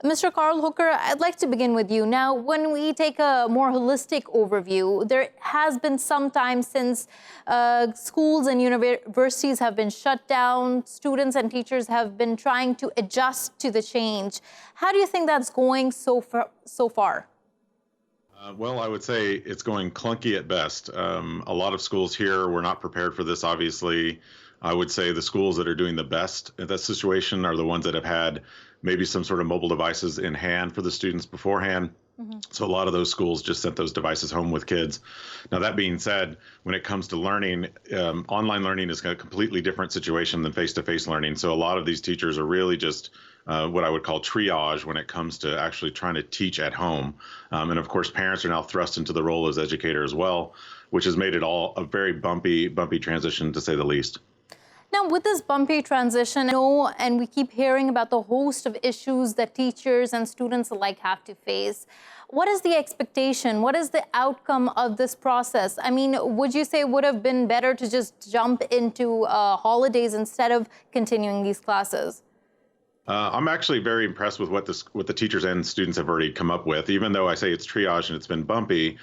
Mr. Carl Hooker, I'd like to begin with you. Now, when we take a more holistic overview, there has been some time since schools and universities have been shut down. Students and teachers have been trying to adjust to the change. How do you think that's going so far? Well, I would say it's going clunky at best. A lot of schools here were not prepared for this, obviously. I would say the schools that are doing the best in that situation are the ones that have had maybe some sort of mobile devices in hand for the students beforehand. So a lot of those schools just sent those devices home with kids. Now, that being said, when it comes to learning, online learning is a completely different situation than face-to-face learning. So a lot of these teachers are really just what I would call triage when it comes to actually trying to teach at home. And of course, parents are now thrust into the role as educator as well, which has made it all a very bumpy transition, to say the least. Now, with this bumpy transition, I know, and we keep hearing about the host of issues that teachers and students alike have to face. What is the expectation? What is the outcome of this process? I mean, would you say it would have been better to just jump into holidays instead of continuing these classes? I'm actually very impressed with what the teachers and students have already come up with. Even though I say it's triage and it's been bumpy,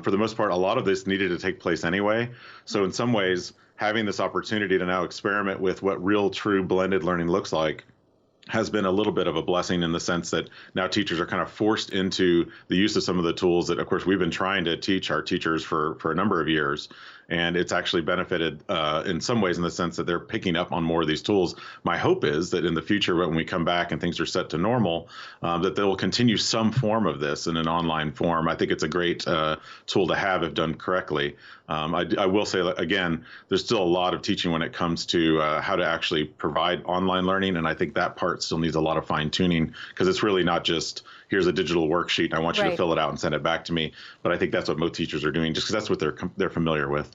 for the most part, a lot of this needed to take place anyway. So in some ways, having this opportunity to now experiment with what real, true blended learning looks like has been a little bit of a blessing in the sense that now teachers are kind of forced into the use of some of the tools that, of course, we've been trying to teach our teachers for a number of years. And it's actually benefited in some ways in the sense that they're picking up on more of these tools. My hope is that in the future, when we come back and things are set to normal, that they will continue some form of this in an online form. I think it's a great tool to have if done correctly. I will say, again, there's still a lot of teaching when it comes to how to actually provide online learning. And I think that part still needs a lot of fine tuning, because it's really not just here's a digital worksheet and I want you to fill it out and send it back to me. But I think that's what most teachers are doing, just because that's what they're familiar with.